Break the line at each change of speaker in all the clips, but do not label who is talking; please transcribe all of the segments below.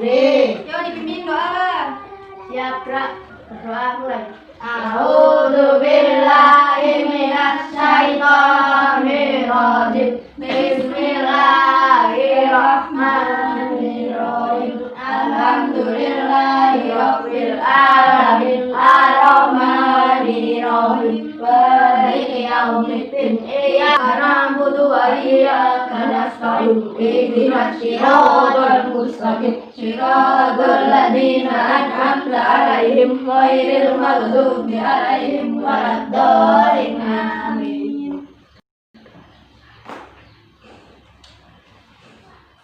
Yuk dipimpin doa.
Siap, Ra. Berdoa mulai.
A'udzu billahi minasy syaithanir rajim. Bismillahirrahmanirrahim. Alhamdulillahi rabbil alamin. Arrahmanirrahim. Maliki yaumiddin. Iyyaka na'budu wa iyyaka nasta'in. Ihdinas siratal mustaqim. Siratal ladzina an'amta 'alaihim ghairil maghdubi 'alaihim waladdallin. Amin.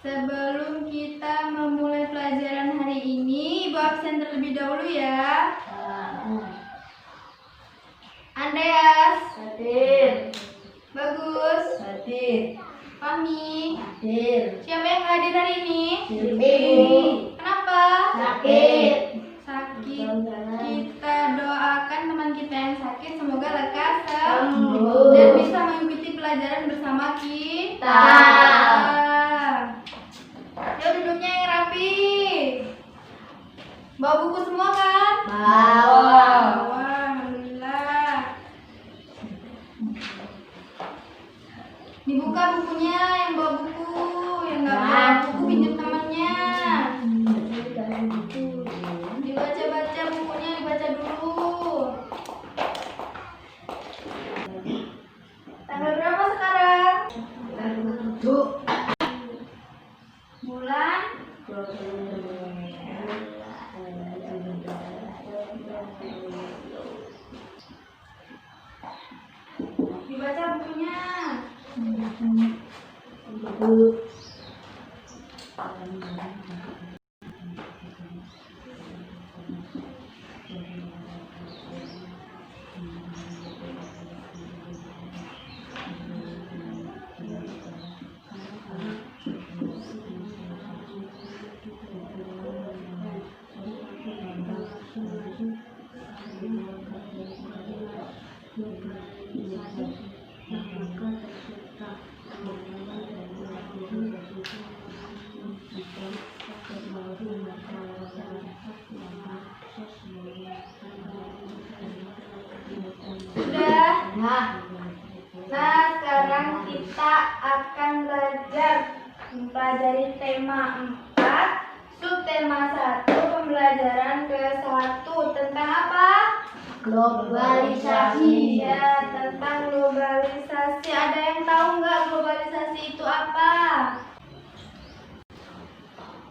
Sebelum kita memulai pelajaran hari ini, Ibu absen terlebih dahulu ya. Andreas
Hadir.
Bagus
Hadir.
Fahmi
Hadir.
Siapa yang hadir hari ini?
Ibu.
Kenapa?
Sakit.
Sakit. Kita doakan teman kita yang sakit semoga lekas
Sembuh.
dan bisa mengikuti pelajaran bersama kita. Yuk duduknya yang rapi. Bawa buku semua kan?
Bawa.
Alhamdulillah. Dibuka bukunya, yang bawa buku, yang nggak bawa buku pinjam temannya. Dibaca-baca bukunya, dibaca dulu. Tanggal berapa sekarang? Bulan? Dibaca bukunya. Sudah? Nah, sekarang kita akan belajar mempelajari tema 4, subtema 1, pembelajaran ke-1 tentang apa?
Globalisasi.
Ya, tentang globalisasi. Ada yang tahu nggak globalisasi itu apa?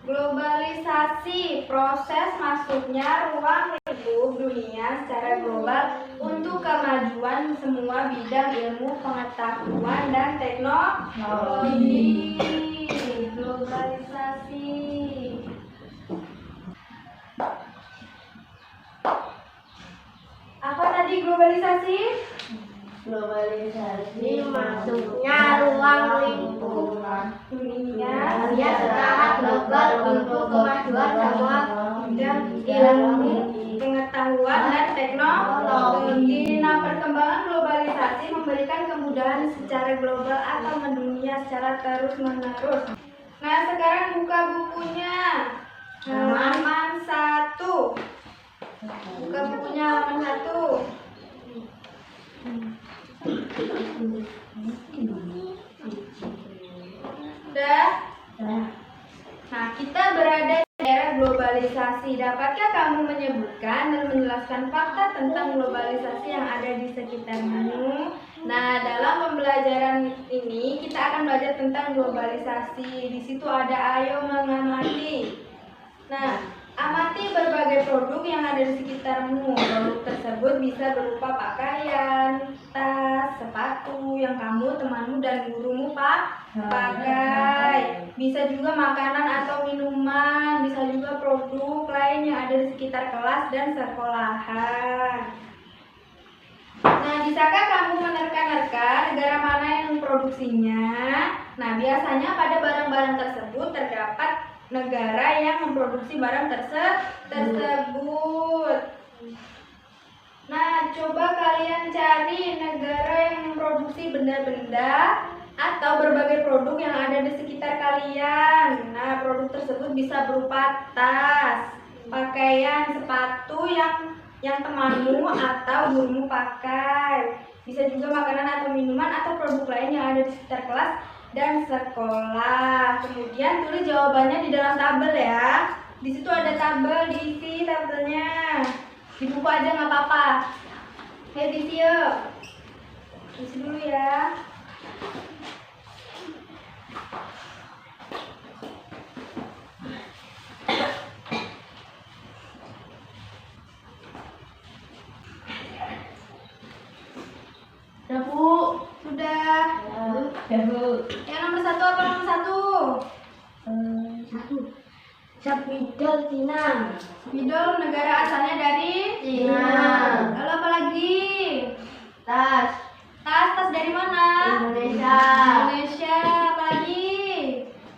Globalisasi, proses masuknya ruang lingkup dunia secara global untuk kemajuan semua bidang ilmu, pengetahuan, dan teknologi. Globalisasi. Apa tadi globalisasi?
Globalisasi masuknya ruang lingkup
Dunia
secara global untuk kemajuan semua
bidang ilmu, pengetahuan, dan teknologi. Nah, perkembangan globalisasi memberikan kemudahan secara global atau mendunia secara terus-menerus. Nah, sekarang buka bukunya. Halaman 1. Buka bukunya halaman 1. Sudah? Nah, kita berada di era globalisasi. Dapatkah kamu menyebutkan dan menjelaskan fakta tentang globalisasi yang ada di sekitarmu? Nah, dalam pembelajaran ini kita akan belajar tentang globalisasi. Di situ ada ayo mengamati. Nah, amati berbagai produk yang ada di sekitarmu. Produk tersebut bisa berupa pakaian, tas, sepatu yang kamu, temanmu, dan gurumu pakai. Bisa juga makanan atau minuman, bisa juga produk lain yang ada di sekitar kelas dan sekolahan. Nah, bisakah kamu menerka-nerka negara mana yang memproduksinya? Nah, biasanya pada barang-barang tersebut terdapat negara yang memproduksi barang tersebut. Nah, coba kalian cari negara yang memproduksi benda-benda atau berbagai produk yang ada di sekitar kalian. Nah, produk tersebut bisa berupa tas, pakaian, sepatu yang temanmu atau gurumu pakai. Bisa juga makanan atau minuman atau produk lain yang ada di sekitar kelas dan sekolah. Kemudian tulis jawabannya di dalam tabel ya. Di situ ada tabel, diisi tabelnya. Di buku aja nggak apa-apa. Ayo diisi yuk. Isi dulu ya.
Udah, Bu.
Sudah.
Ya, Bu.
Yang nomor 1 apa nomor 1?
1. Spidol Cina.
Spidol negara asalnya dari
Cina.
Lalu apa lagi?
Tas.
Tas dari mana?
Indonesia.
Indonesia. Apa lagi?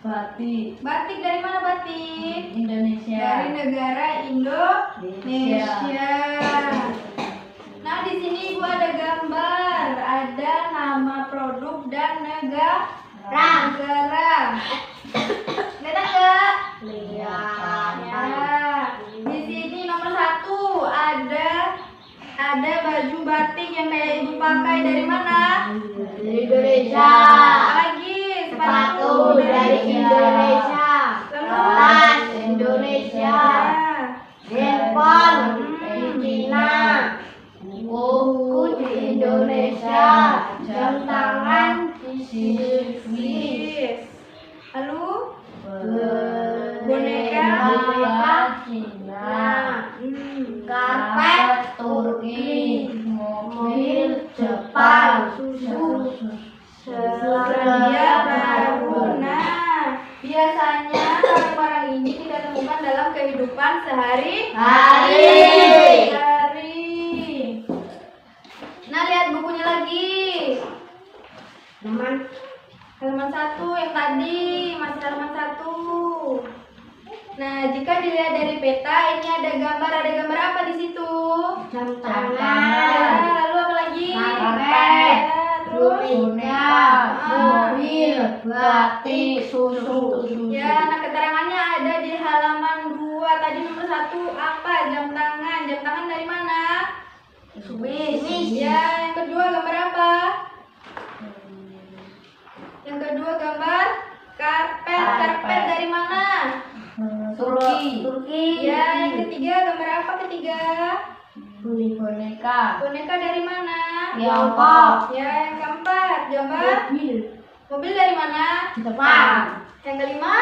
Batik.
Batik dari mana batik?
Indonesia.
Dari negara Indonesia. Nah, di sini Ibu ada gambar, ada nama produk dan negara. Lihat enggak?
Lihat.
Ya. Di sini nomor 1 ada baju batik yang kayak Ibu pakai dari mana?
Dari Indonesia.
Apa lagi?
Sepatu dari Indonesia.
Lalu
Tas Indonesia. Handphone di Cina. Buku di Indonesia. Jam tangan di Swiss.
Lalu
boneka Cina. Karpet Turki. Mobil Jepang. Susu
Selandia Baru. Nah, biasanya barang-barang ini kita temukan dalam kehidupan sehari-hari. Nah, lihat bukunya lagi. Halaman 1 yang tadi, masih halaman 1. Nah, jika dilihat dari peta, ini ada gambar apa di situ?
Jam
Ya,
tangan.
lalu apa lagi?
Karpet.
Ya, terus
Boneka. Mobil. Batik. Susu.
ya, nah keterangannya ada di halaman 2. Tadi nomor 1 apa? Jam tangan. Jam tangan dari mana?
Swiss.
Ya, yang kedua gambar apa? Yang kedua gambar karpet. Karpet dari mana?
Turki.
Ya, yang ketiga gambar apa ketiga?
Boneka.
Boneka dari mana?
Tiongkok.
Ya, yang keempat gambar mobil dari mana?
Jepang.
Yang kelima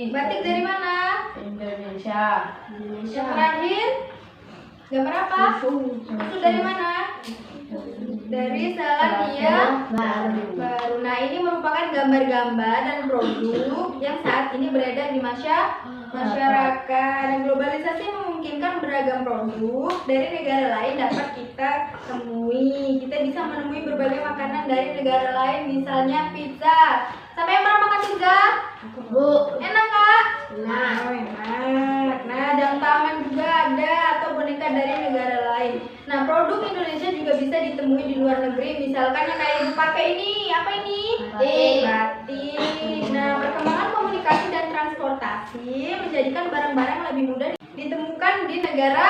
batik dari mana?
Indonesia.
Yang terakhir gambar apa? Itu dari mana? Dari Selandia Baru. Nah, ini merupakan gambar-gambar dan produk yang saat ini beredar di masyarakat. Dan globalisasi memungkinkan beragam produk dari negara lain dapat kita temui. Kita bisa menemui berbagai makanan dari negara lain, misalnya pizza. Siapa yang pernah makan pizza?
Bu.
Enak Kak?
Nah.
Oh, enak. Nah, jam tangan juga ada atau boneka dari negara lain. Nah, produk Indonesia juga bisa ditemui di luar negeri. Misalkan yang kayak Ibu pakai ini, apa ini? Batik. Nah, perkembangan komunikasi dan transportasi menjadikan barang-barang lebih mudah ditemukan di negara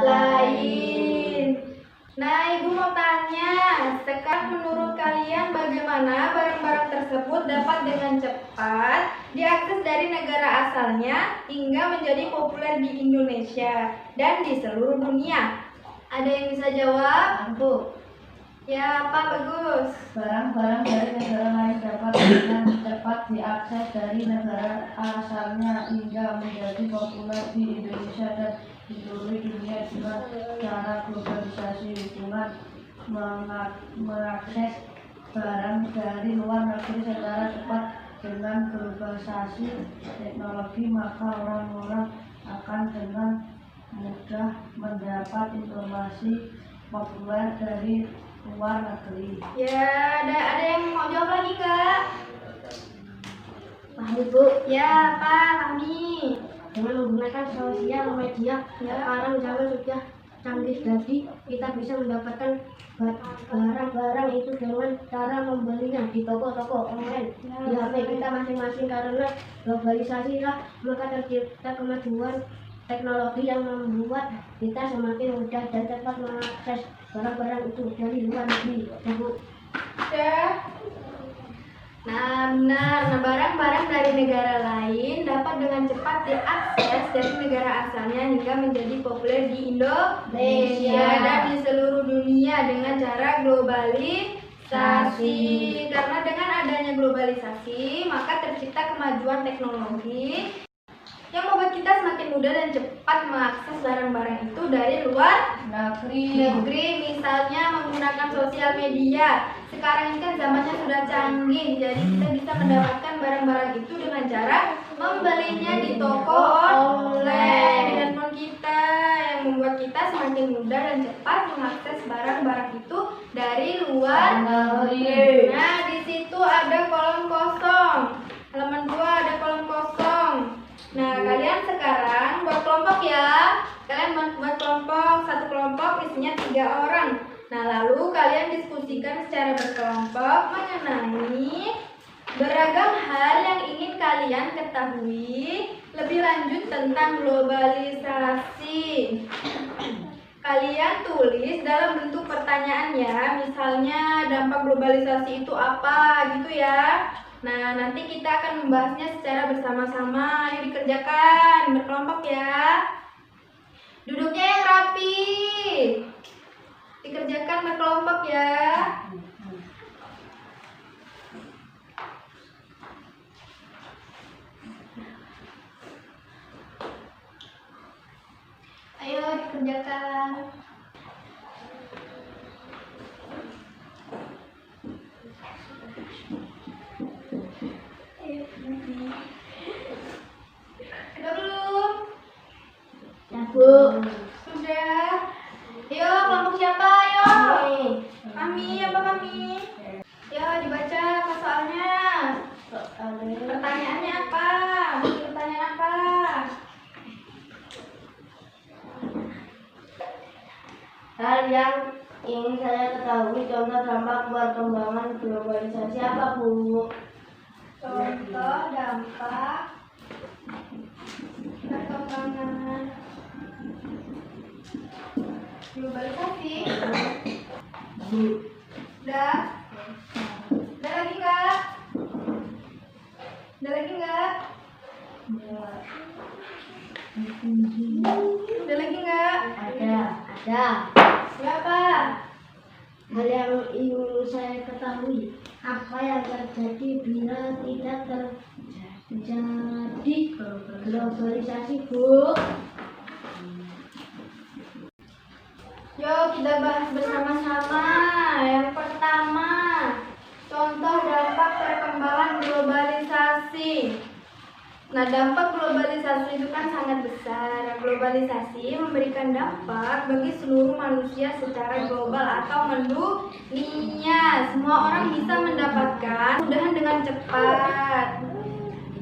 lain. Nah, Ibu mau tanya, sekarang menurut kalian bagaimana barang-barang tersebut dapat dengan cepat diakses dari negara asalnya hingga menjadi populer di Indonesia dan di seluruh dunia? Ada yang bisa jawab?
Bu.
Ya, Pak Bagus.
Barang-barang dari negara lain dapat dengan cepat diakses dari negara asalnya hingga menjadi populer di Indonesia dan di seluruh dunia dengan cara globalisasi hubungan mengakses barang dari luar negeri secara cepat. Dengan globalisasi teknologi, maka orang-orang akan dengan mudah mendapat informasi populer dari luar negeri.
Ya, ada yang mau jawab lagi, Kak?
Pahami, Bu.
Ya, Pak, kami.
Dengan menggunakan sosial media, sekarang zaman sudah
canggih, jadi kita bisa mendapatkan barang-barang itu dengan cara membelinya di toko-toko online di HP kita masing-masing. Karena globalisasi lah, maka tercipta kemajuan teknologi yang membuat kita semakin mudah dan cepat mengakses barang-barang itu dari luar negeri.
Nah, benar. Nah, barang-barang dari negara lain dapat dengan cepat diakses dari negara asalnya hingga menjadi populer di Indonesia dan di seluruh dunia dengan cara globalisasi. Karena dengan adanya globalisasi, maka tercipta kemajuan teknologi yang membuat kita semakin mudah dan cepat mengakses barang-barang itu dari luar negeri. Misalnya menggunakan sosial media. Sekarang ini kan zamannya sudah canggih, jadi kita bisa mendapatkan barang-barang itu dengan cara membelinya di toko online di handphone kita, yang membuat kita semakin mudah dan cepat mengakses barang-barang itu dari luar negeri. Nah, di situ ada kolom kosong. Halaman 2 ada kolom kosong. Nah, kalian sekarang buat kelompok ya. Kalian buat kelompok, satu kelompok isinya 3 orang. Nah, lalu kalian diskusikan secara berkelompok mengenai beragam hal yang ingin kalian ketahui lebih lanjut tentang globalisasi. Kalian tulis dalam bentuk pertanyaan ya, misalnya dampak globalisasi itu apa gitu ya. Nah, nanti kita akan membahasnya secara bersama-sama. Ayo dikerjakan, berkelompok ya. Duduknya yang rapi. Dikerjakan berkelompok ya. Ayo dikerjakan. Udah belum?
Ya, Bu.
Sudah. Ayo, kelompok siapa? Ayo. Kami, apa kami? Ya, dibaca apa soalnya? Pertanyaannya apa? Pertanyaan apa?
Hal yang ingin saya ketahui, contoh dampak perkembangan globalisasi apa, Bu?
Contoh dampak perkembangan globalisasi. Udah? Udah lagi enggak? Udah lagi enggak? Udah lagi enggak?
Ada.
Siapa?
Hal yang ingin saya ketahui, apa yang terjadi bila tidak terjadi globalisasi, Bu?
Yuk kita bahas bersama-sama. Yang pertama, contoh dampak perkembangan globalisasi. Nah, dampak globalisasi itu kan sangat besar. Globalisasi memberikan dampak bagi seluruh manusia secara global atau mendunia. Semua orang bisa mendapatkan kemudahan dengan cepat.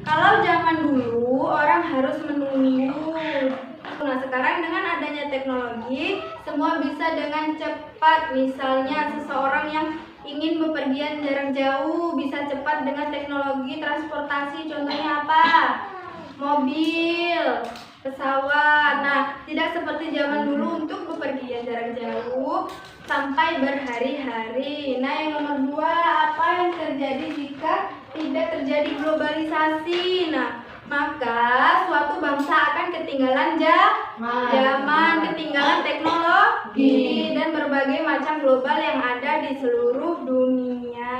Kalau zaman dulu orang harus menunggu. Nah, sekarang dengan adanya teknologi, semua bisa dengan cepat. Misalnya seseorang yang ingin bepergian jarak jauh bisa cepat dengan teknologi transportasi. Contohnya apa? Mobil, pesawat. Nah, tidak seperti zaman dulu untuk bepergian jarak jauh sampai berhari-hari. Nah, yang nomor 2, apa yang terjadi jika tidak terjadi globalisasi? Nah, maka suatu bangsa akan ketinggalan zaman, ketinggalan teknologi dan berbagai macam global yang ada di seluruh dunia.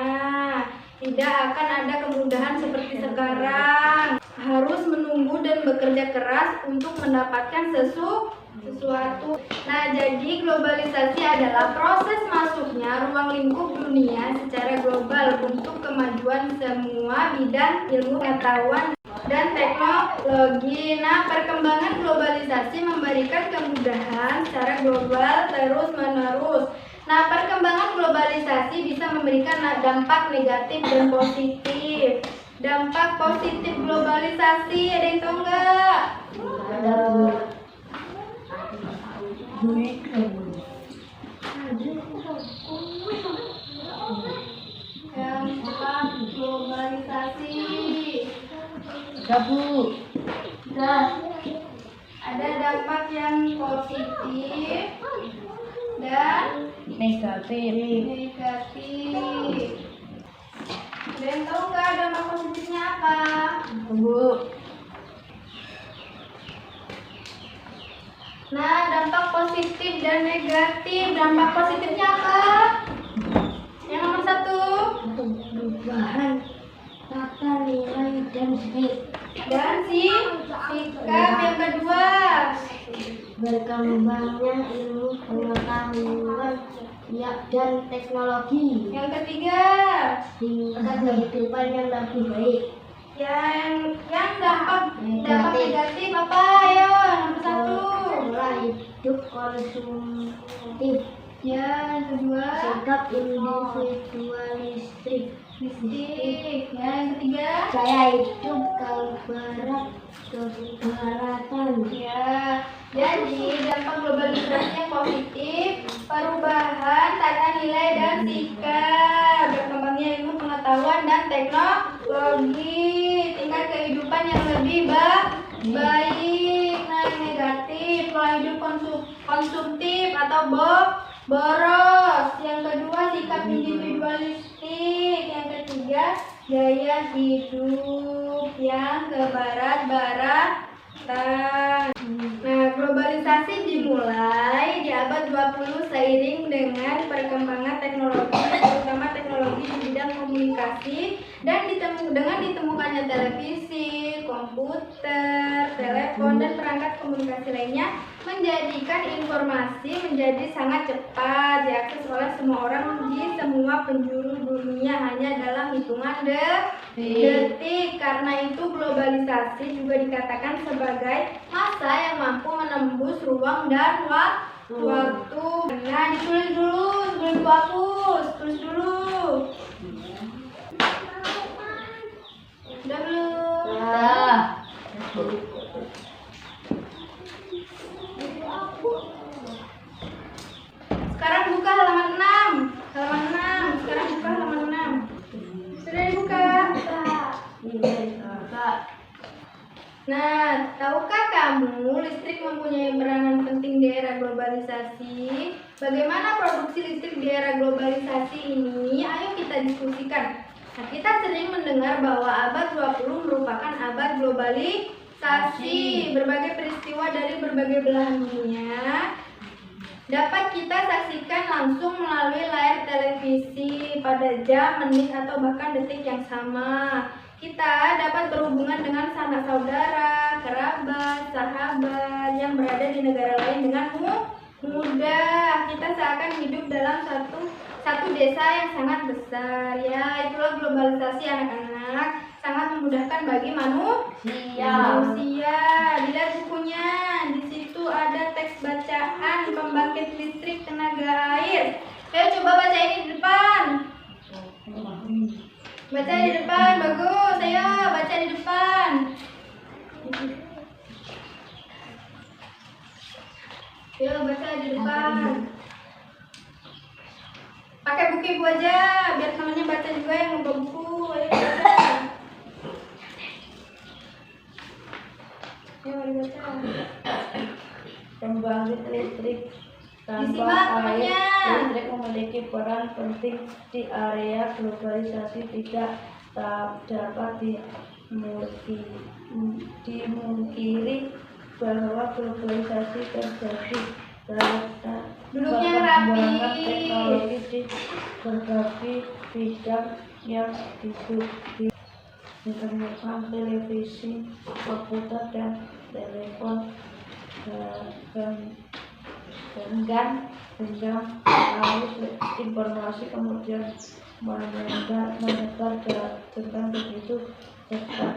Tidak akan ada kemudahan seperti sekarang. Harus menunggu dan bekerja keras untuk mendapatkan sesuatu. Nah, jadi globalisasi adalah proses masuknya ruang lingkup dunia secara global untuk kemajuan semua bidang ilmu pengetahuan dan teknologi. Nah, perkembangan globalisasi memberikan kemudahan secara global terus-menerus. Nah, perkembangan globalisasi bisa memberikan dampak negatif dan positif. Dampak positif globalisasi, ada yang tahu nggak? Yang keempat, globalisasi.
Gabu.
Ada dampak yang positif dan
Negatif.
Ada yang tahu nggak dampak positifnya apa?
Bu.
Nah, dampak positif dan negatif. Dampak positifnya apa? Yang nomor 1.
Perubahan tata nilai dan
Dan sikap yang kedua.
berkembangnya ilmu pengetahuan dan teknologi
Yang ketiga.
tingkat kehidupan yang lebih baik.
Yang dampak negatif apa? Ayo, nomor 1.
Pola hidup konsumtif,
Yang kedua.
sikap individualistik,
Yang ketiga.
gaya hidup keberatan.
Ya, jadi dampak globalisasi yang positif, perubahan tata nilai dan sikap, berkembangnya ilmu pengetahuan dan teknologi, tingkat kehidupan yang lebih baik. Nah, yang negatif, pola hidup konsumtif atau boros. Yang kedua, sikap individualistik. Yang ketiga, gaya hidup yang kebarat-baratan. Nah, globalisasi dimulai di abad 20 seiring dengan perkembangan teknologi, terutama teknologi di bidang komunikasi dan dengan ditemukannya televisi, komputer, telepon, dan perangkat komunikasi lainnya menjadikan informasi menjadi sangat cepat diakses oleh semua orang di semua penjuru dunia hanya dalam hitungan detik. Karena itu globalisasi juga dikatakan sebagai masa yang mampu menembus ruang dan waktu. Nah, ditulis dulu sebelum dihapus. Tulis dulu. Udah belum? Sekarang buka halaman 6. Sekarang buka halaman 6. Sudah dibuka? Nah, tahukah kamu listrik mempunyai peranan penting di era globalisasi? Bagaimana produksi listrik di era globalisasi ini? Ayo kita diskusikan. Nah, kita sering mendengar bahwa abad 20 merupakan abad globalisasi. Berbagai peristiwa dari berbagai belahan dunia dapat kita saksikan langsung melalui layar televisi pada jam, menit, atau bahkan detik yang sama. Kita dapat berhubungan dengan sanak saudara, kerabat, sahabat yang berada di negara lain dengan mudah. Kita seakan hidup dalam satu desa yang sangat besar. Ya, itulah globalisasi anak-anak. Sangat memudahkan bagi manusia. Dilihat bukunya. Di situ ada teks bacaan pembangkit listrik tenaga air. Ayo coba baca ini di depan. Baca di depan, bagus. Ayo baca di depan. Ayo baca di depan. Pakai buku ibu aja, biar temannya baca juga yang membawa buku. Ayo baca. Ayo mari baca.
Pembangkit listrik tanpa
Disimak
air.
temannya.
Listrik memiliki peran penting di area globalisasi. Tidak dapat dimungkiri bahwa globalisasi terjadi karena
Duduknya
perkembangan
rapi.
teknologi di berbagai bidang yang ditemukan televisi, komputer, dan telepon genggam arus informasi kemudian menyebar dengan begitu cepat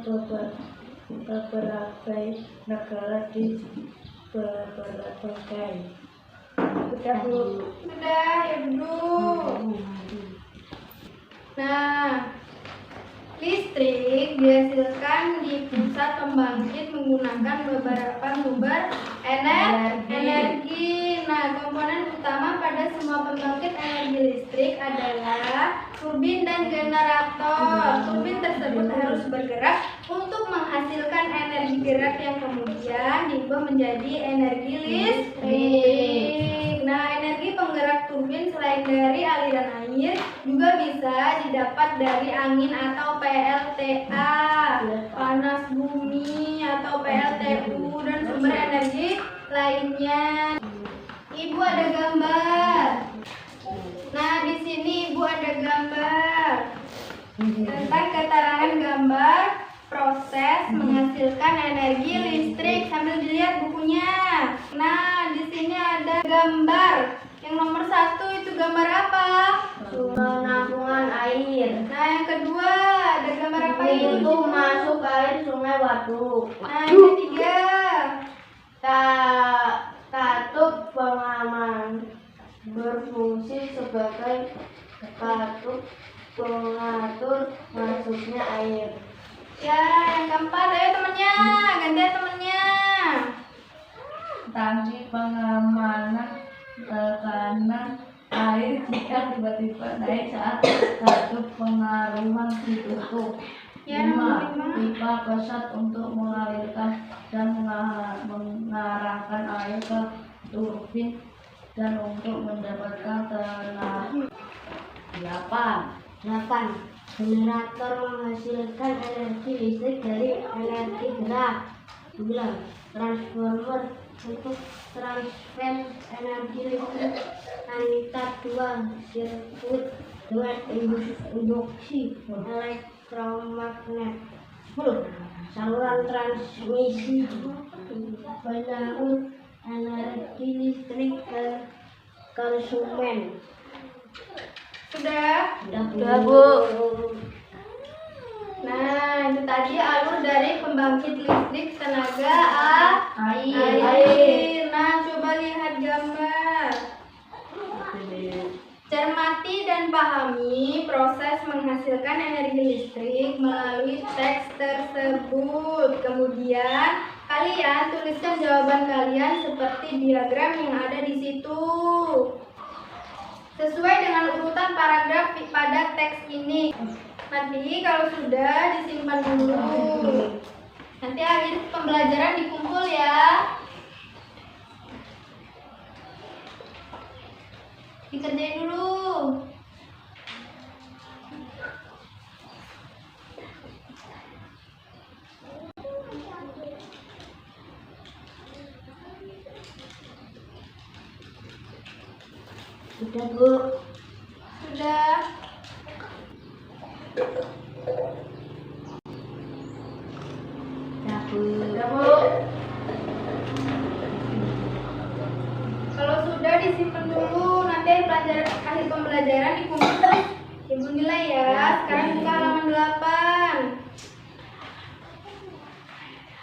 ke berbagai negara di berbagai. Sudah Bu.
Sudah, ya duduk. Nah, listrik dihasilkan di pusat pembangkit menggunakan beberapa sumber energi. Nah, komponen utama pada semua pembangkit energi listrik adalah turbin dan generator. Turbin tersebut harus bergerak untuk menghasilkan energi gerak yang kemudian diubah menjadi energi listrik. Nah, energi penggerak turbin selain dari aliran air juga bisa didapat dari angin atau PLTA, panas bumi atau PLTU, dan sumber energi lainnya. Ibu ada gambar. Nah, di sini Ibu ada gambar tentang keterangan gambar proses menghasilkan energi listrik. Sambil dilihat bukunya. Nah, di sini ada gambar. Yang nomor 1 itu gambar apa?
Penampungan air.
Nah, yang kedua ada gambar apa itu?
Itu masuk air sungai Waduk.
Nah, yang ketiga
Katup pengaman berfungsi sebagai katup pengatur masuknya air.
ya, yang keempat, ayo temennya, gantian temennya.
Tangki pengamanan tekanan air jika tiba-tiba naik saat satu pengaruhan ditutup.
Ya,
5.
nomor 5.
Pipa pesat untuk mengalirkan dan mengarahkan air ke turbin dan untuk mendapatkan tenaga.
8. Generator menghasilkan energi listrik dari energi gerak. 9. Transformer untuk transfer energi listrik. Anita 2. Sirkuit dengan induksi elektromagnet. 10. Saluran transmisi penyaur energi listrik ke konsumen.
Sudah?
Sudah, Bu.
Nah, itu tadi alur dari pembangkit listrik tenaga
Air.
air. Nah, coba lihat gambar. Cermati dan pahami proses menghasilkan energi listrik melalui teks tersebut. Kemudian, kalian tuliskan jawaban kalian seperti diagram yang ada di situ. Sesuai dengan urutan paragraf pada teks ini. Nanti kalau sudah disimpan dulu. Nanti akhir pembelajaran dikumpul ya. Dikerjain dulu.
Sudah, Bu.
Sudah.
Sudah, Bu.
Kalau sudah disimpan dulu. Nanti akhir pembelajaran dikumpul. Ibu nilai ya. Sekarang buka halaman 8.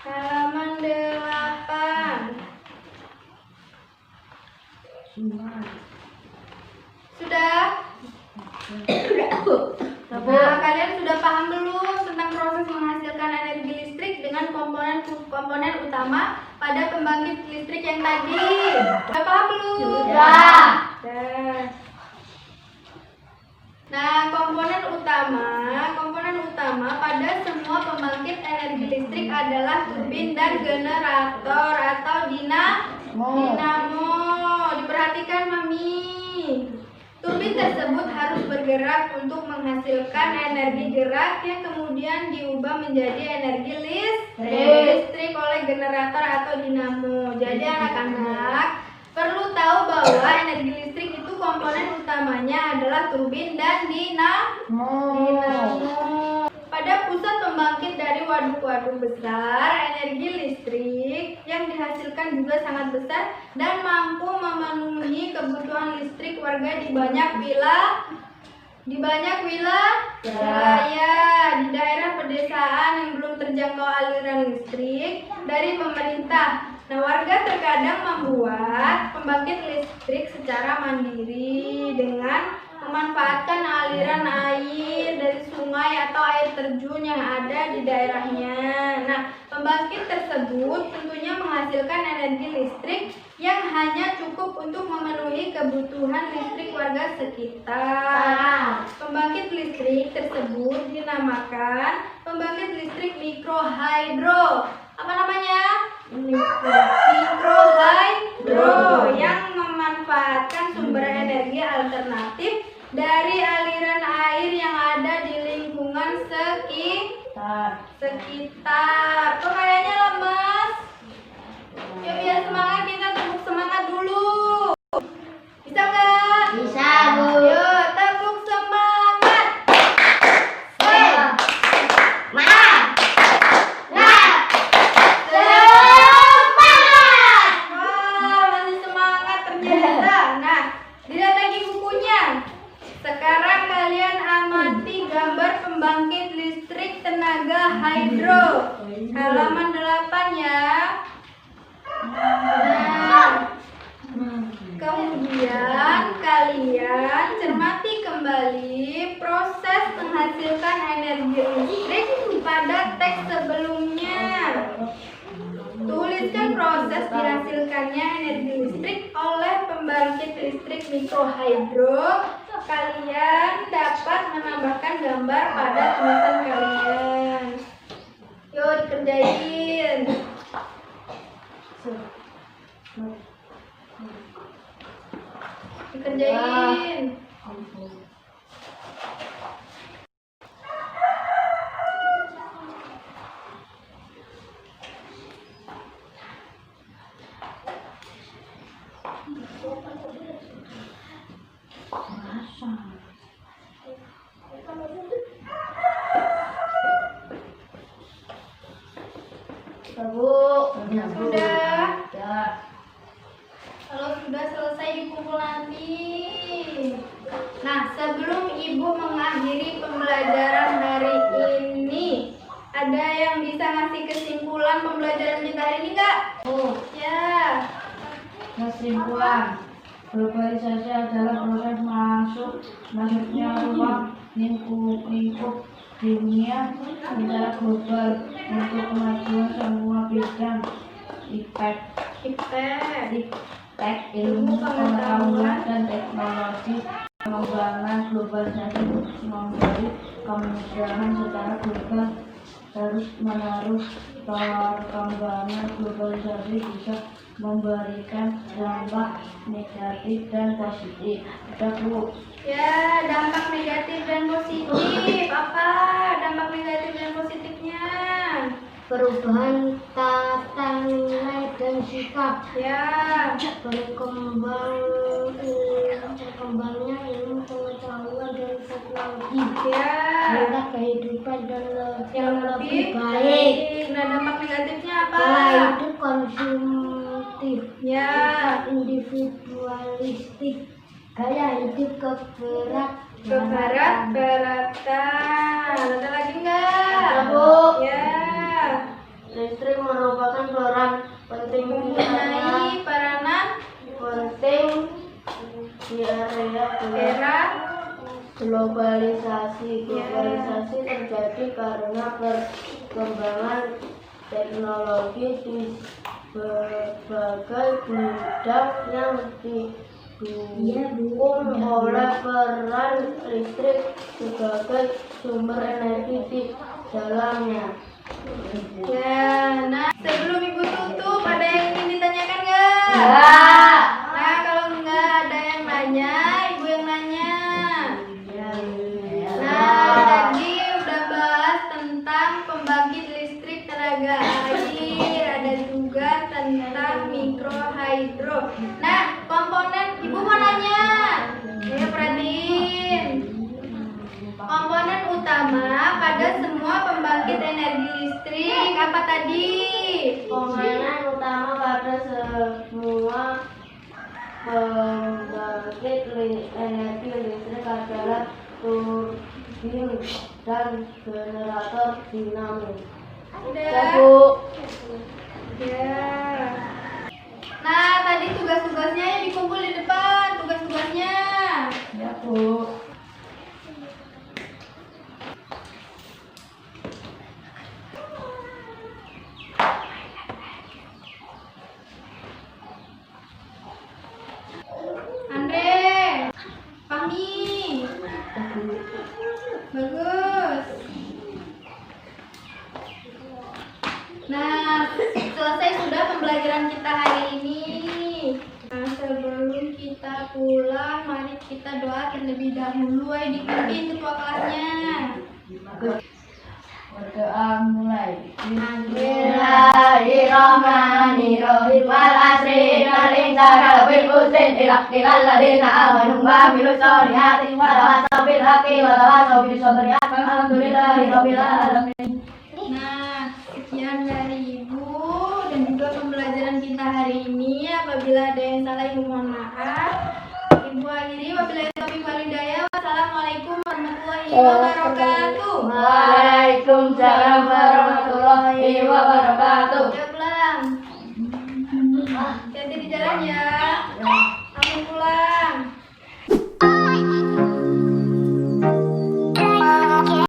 Halaman 8. Sudah? Nah, kalian sudah paham belum tentang proses menghasilkan energi listrik dengan komponen utama pada pembangkit listrik yang tadi? Sudah paham belum?
Sudah.
Sudah. Nah, komponen utama pada semua pembangkit energi listrik adalah turbin dan generator atau dinamo. Diperhatikan, Mami. Turbin tersebut harus bergerak untuk menghasilkan energi gerak yang kemudian diubah menjadi energi listrik oleh generator atau dinamo. Jadi anak-anak perlu tahu bahwa energi listrik itu komponen utamanya adalah turbin dan dinamo. Pada pusat pembangkit dari waduk-waduk besar, energi listrik yang dihasilkan juga sangat besar dan mampu memenuhi kebutuhan listrik warga di banyak wilayah di daerah pedesaan yang belum terjangkau aliran listrik dari pemerintah. Nah, warga terkadang membuat pembangkit listrik secara mandiri dengan memanfaatkan aliran air dari sungai atau air terjun yang ada di daerahnya. Nah, pembangkit tersebut tentunya menghasilkan energi listrik yang hanya cukup untuk memenuhi kebutuhan listrik warga sekitar. Pembangkit listrik tersebut dinamakan pembangkit listrik mikrohidro. Apa namanya? Mikrohidro yang memanfaatkan sumber energi alternatif dari aliran air yang ada di lingkungan sekitar. Kok kayaknya lemas? Yuk biar semangat, kita tepuk semangat dulu. Bisa nggak?
Bisa, Bu.
Yuk tepuk semangat.
Semangat.
Wah, masih semangat ternyata. Nah, dilihat lagi bukunya. Sekarang kalian amati gambar pembangkit listrik tenaga hidro. Halaman 8 ya. Nah, kemudian kalian cermati kembali proses menghasilkan energi listrik pada teks sebelumnya. Tuliskan proses dihasilkannya energi listrik oleh pembangkit listrik mikrohidro. Kalian dapat menambahkan gambar pada tulisan kalian. Yuk dikerjain. Dikerjain. Sudah. Kalau sudah selesai dikumpul nanti. Nah, sebelum Ibu mengakhiri pembelajaran hari ini, ada yang bisa ngasih kesimpulan pembelajaran kita hari ini, Kak? Ya.
Kesimpulan, globalisasi adalah proses masuknya ruang lingkup dunia secara global untuk kemajuan semua bidang iptek, ilmu pengetahuan dan teknologi. Pengembangan globalisasi memberi kemudahan secara global terus menerus. Perkembangan globalisasi bisa memberikan dampak negatif dan positif. Bu.
Ya, dampak negatif dan positif. Apa dampak negatif dan positifnya?
Perubahan tata nilai dan sikap.
Ya.
Berkembangnya ilmu pengetahuan dan teknologi.
Ya.
Tingkat kehidupan dan yang lebih baik.
baik. Nah, dampak negatifnya apa?
Pola hidup konsumtif.
Ya.
Individualistik. Gaya hidup
Kebarat-baratan. Ada lagi enggak?
Ada, Bu.
Ya.
Listrik merupakan peran penting
Mempunyai peranan
di area
era
globalisasi. Globalisasi terjadi karena perkembangan teknologi di berbagai bidang yang didukung oleh peran listrik sebagai sumber energi di dalamnya.
Ya, nah sebelum Ibu tutup ada yang ingin ditanyakan nggak?
Ya.
Nah kalau nggak ada yang nanya, Ibu yang nanya. Nah tadi udah bahas tentang pembangkit listrik tenaga air, ada juga tentang mikrohidro. Nah komponen Ibu mau nanya, ya perhatiin. Komponen utama pada semua pembangkit energi listrik apa tadi?
Komponen utama pada semua pembangkit energi listrik adalah turbin dan generator dinamis.
Udah.
Bu.
Ya. Nah tadi tugas-tugasnya dikumpul di depan, tugas-tugasnya.
Ya, Bu.
pembelajaran kita hari ini. Nah, sebelum kita pulang, mari kita doa terlebih dahulu. Ayo dipimpin ketua kelasnya.
Berdoa mulai.
Bismillahirrahmanirrahim. Wal asri innal insana lafi khusrin illa alladziina aamanu wa 'amilus solihati wa tawassaw bil haqqi wa tawassaw bis sabri. Alhamdulillahirabbil alamin.
Nah, sekian dari Ibu dan juga pembelajaran kita hari ini. Apabila ada yang salah, Ibu mohon maaf. Ibu akhiri, wabillahi taufiq wal hidayah. Wassalamualaikum warahmatullahi wabarakatuh.
Waalaikumsalam warahmatullahi wabarakatuh.
Udah pulang. Hati-hati di jalan ya. Selamat pulang.